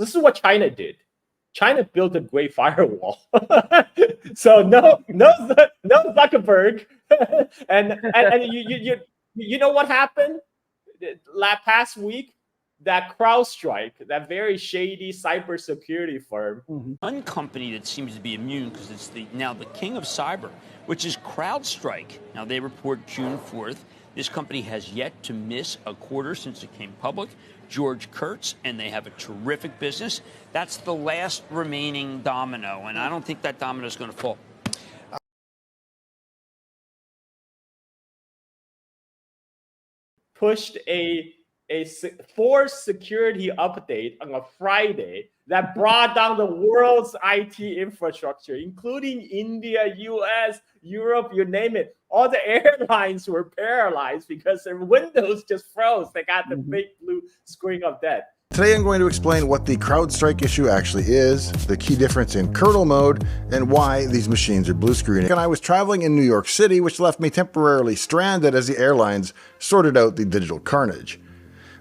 this is what China did. China built a great firewall. So no Zuckerberg. and you know what happened past week? That CrowdStrike, that very shady cybersecurity firm. One company that seems to be immune because it's now the king of cyber, which is CrowdStrike. Now they report June 4th. This company has yet to miss a quarter since it came public. George Kurtz, and they have a terrific business. That's the last remaining domino, and I don't think that domino is going to fall. Pushed a forced security update on a Friday that brought down the world's IT infrastructure, including India, US, Europe, you name it. All the airlines were paralyzed because their windows just froze. They got the big blue screen of death. Today I'm going to explain what the CrowdStrike issue actually is, the key difference in kernel mode, and why these machines are blue screening. And I was traveling in New York City, which left me temporarily stranded as the airlines sorted out the digital carnage.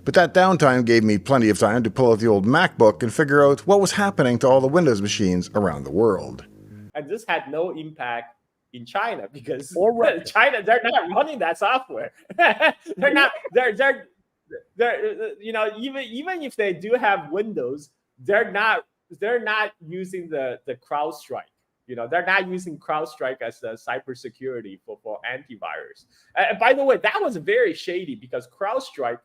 But that downtime gave me plenty of time to pull out the old MacBook and figure out what was happening to all the Windows machines around the world. And this had no impact in China because China, they're not running that software. they're you know, even if they do have Windows, they're not using the CrowdStrike. You know, they're not using CrowdStrike as a cybersecurity for antivirus. And by the way, that was very shady because CrowdStrike,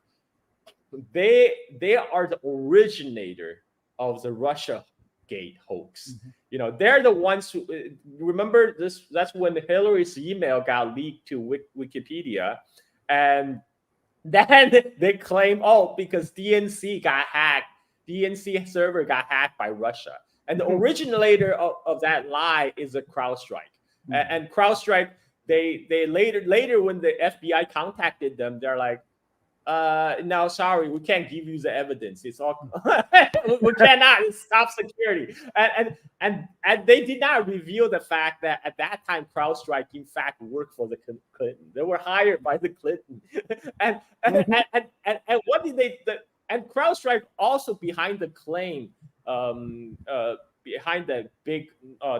they are the originator of the Russiagate hoax. You know, they're the ones who remember this. That's when Hillary's email got leaked to Wikipedia, and then they claim, oh, because DNC got hacked, DNC server got hacked by Russia, and the originator of that lie is a CrowdStrike. And CrowdStrike, they later when the FBI contacted them, they're like, no, sorry, we can't give you the evidence. It's all we cannot. It's top security, and they did not reveal the fact that at that time CrowdStrike in fact worked for the Clinton. They were hired by the Clinton, and what did they? And CrowdStrike also behind the claim, behind the big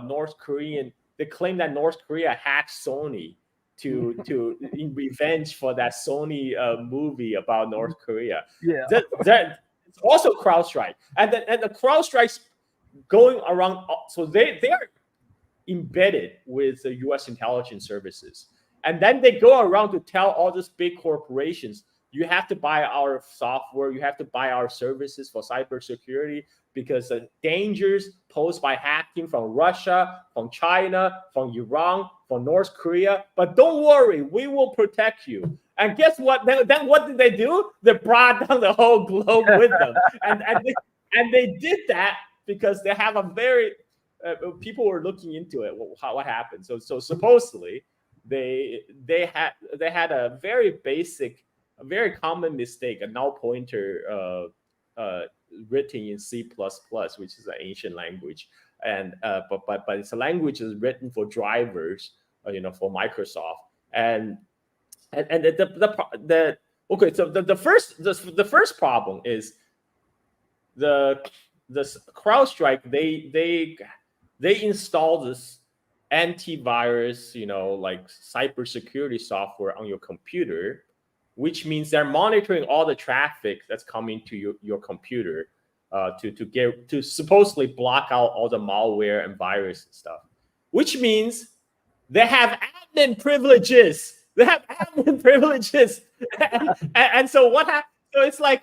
North Korean. They claim that North Korea hacked Sony to in revenge for that Sony movie about North Korea. Yeah, it's also CrowdStrike, and the CrowdStrike's going around. So they are embedded with the U.S. intelligence services, and then they go around to tell all these big corporations, you have to buy our software, you have to buy our services for cybersecurity because the dangers posed by hacking from Russia, from China, from Iran, from North Korea. But don't worry, we will protect you. And guess what? Then what did they do? They brought down the whole globe with them. And they did that because they have a very people were looking into it. What happened? So supposedly they had a very basic, a very common mistake, a null pointer written in C++, which is an ancient language, and but it's a language that's written for drivers, you know, for Microsoft, and the okay. So the first problem is the CrowdStrike. They install this antivirus, you know, like cybersecurity software on your computer, which means they're monitoring all the traffic that's coming to your computer to supposedly block out all the malware and virus and stuff. Which means they have admin privileges. And so what happened? So it's like,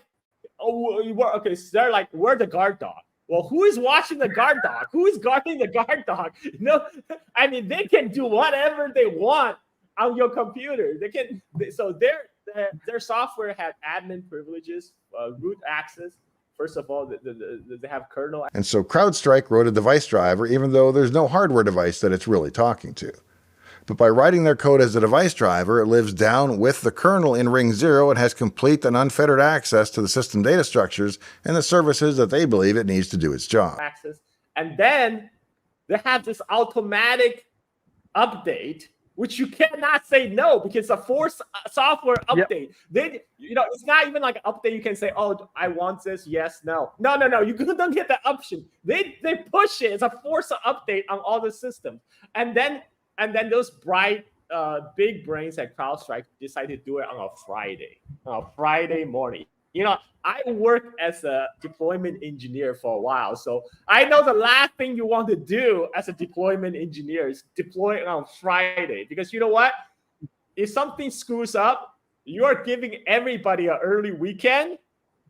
okay, so they're like, we're the guard dog. Well, who is watching the guard dog? Who is guarding the guard dog? You know, I mean, they can do whatever they want on your computer. They can. So their software had admin privileges, root access. First of all, they have kernel. And so CrowdStrike wrote a device driver, even though there's no hardware device that it's really talking to. But by writing their code as a device driver, it lives down with the kernel in ring 0 and has complete and unfettered access to the system data structures and the services that they believe it needs to do its job. Access. And then they have this automatic update which you cannot say no because it's a forced software update. They, it's not even like an update. You can say, "Oh, I want this." Yes, no. You don't get the option. They push it. It's a forced update on all the systems, and then those bright big brains at CrowdStrike decided to do it on a Friday morning. I worked as a deployment engineer for a while, so I know the last thing you want to do as a deployment engineer is deploy it on Friday, because you know what? If something screws up, you are giving everybody an early weekend,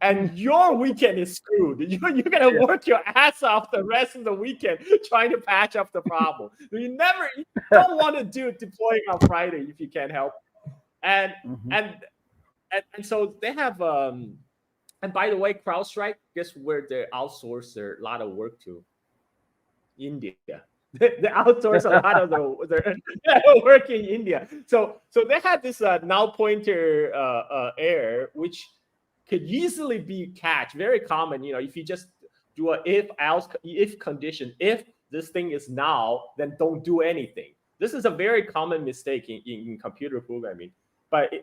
and your weekend is screwed. You're going to work your ass off the rest of the weekend trying to patch up the problem. You don't want to do deploying on Friday if you can't help it. And so they have and by the way, CrowdStrike, guess where they outsource a lot of work to? India. They outsource a lot of their work in India. So they had this null pointer error, which could easily be catched. Very common, if you just do a if condition. If this thing is null, then don't do anything. This is a very common mistake in computer programming. But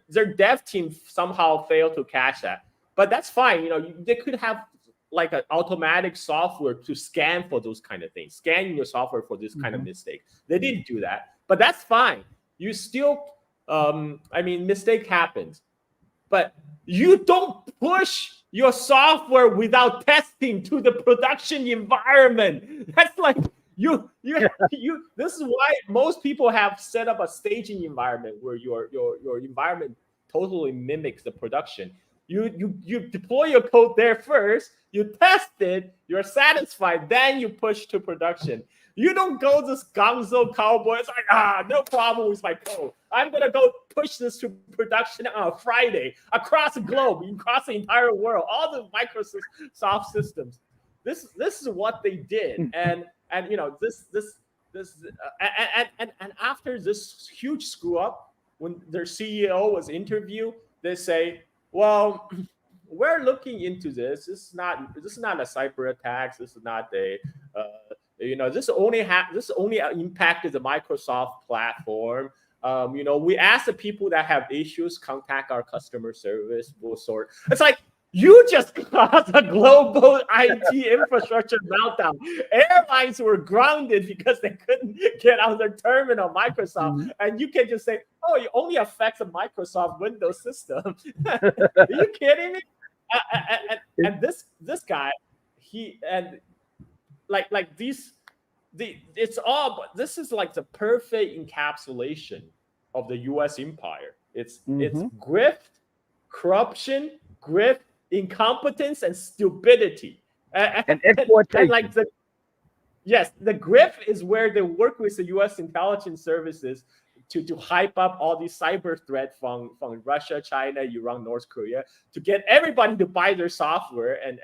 their dev team somehow failed to catch that. But that's fine. They could have like an automatic software to scan for those kind of things, scanning your software for this kind of mistake. They didn't do that, but that's fine. You still, mistake happens, but you don't push your software without testing to the production environment. That's like this is why most people have set up a staging environment where your environment totally mimics the production. You deploy your code there first, you test it, you're satisfied, then you push to production. You don't go this gonzo cowboy. It's like, no problem with my code. I'm gonna go push this to production on a Friday across the globe, across the entire world, all the Microsoft systems. This is what they did, and after this huge screw up, when their CEO was interviewed, they say, "Well, we're looking into this. This is not a cyber attack. This is not a this only impacted the Microsoft platform. We ask the people that have issues contact our customer service. We'll sort." It's like, you just caused a global IT infrastructure meltdown. Airlines were grounded because they couldn't get out their terminal, Microsoft. And you can just say, "Oh, it only affects a Microsoft Windows system." Are you kidding me? And this guy, this is like the perfect encapsulation of the U.S. empire. It's grift, corruption, incompetence, and stupidity, and exploitation. The grift is where they work with the U.S. intelligence services to hype up all these cyber threats from Russia, China, Iran, North Korea, to get everybody to buy their software and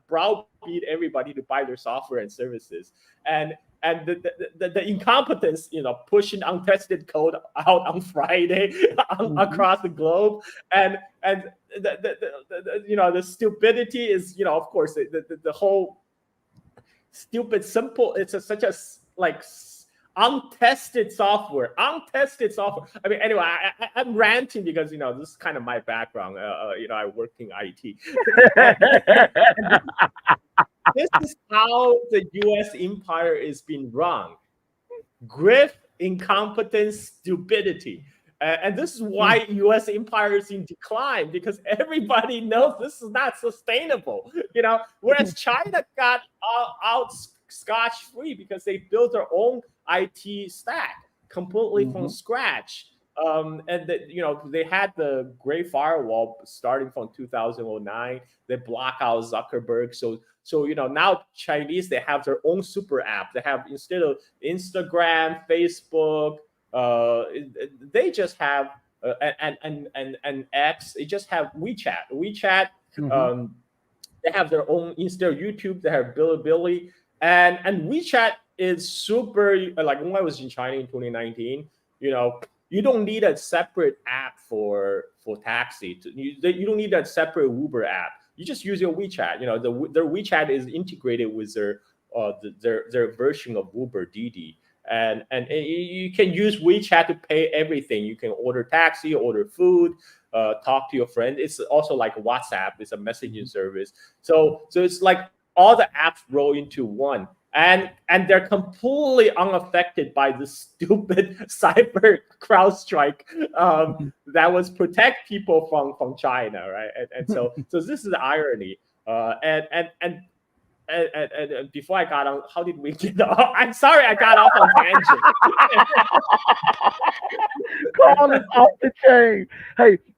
browbeat everybody to buy their software and services. And the incompetence, pushing untested code out on Friday across the globe, and the stupidity is, of course, the whole stupid simple. It's such a untested software. I mean, anyway, I'm ranting because this is kind of my background. I work in IT. This is how the U.S. empire is being run: grift, incompetence, stupidity. And this is why U.S. empire is in decline, because everybody knows this is not sustainable. Whereas China got out scotch-free because they built their own IT stack completely from scratch. And they had the Great Firewall starting from 2009. They block out Zuckerberg. So now Chinese, they have their own super app. They have, instead of Instagram, Facebook, they just have and X. They just have WeChat. They have their own, instead of YouTube, they have Bilibili, and WeChat is super. Like when I was in China in 2019, you don't need a separate app for taxi. You don't need a separate Uber app. You just use your WeChat. Their WeChat is integrated with their version of Uber, Didi. and you can use WeChat to pay everything. You can order taxi, order food, talk to your friend. It's also like WhatsApp. It's a messaging service. So it's like all the apps roll into one, and they're completely unaffected by this stupid cyber CrowdStrike that was protect people from China, right? And so this is the irony. And before I got on, how did we get off? I'm sorry, I got off on tangent. Calling us off the chain. Hey,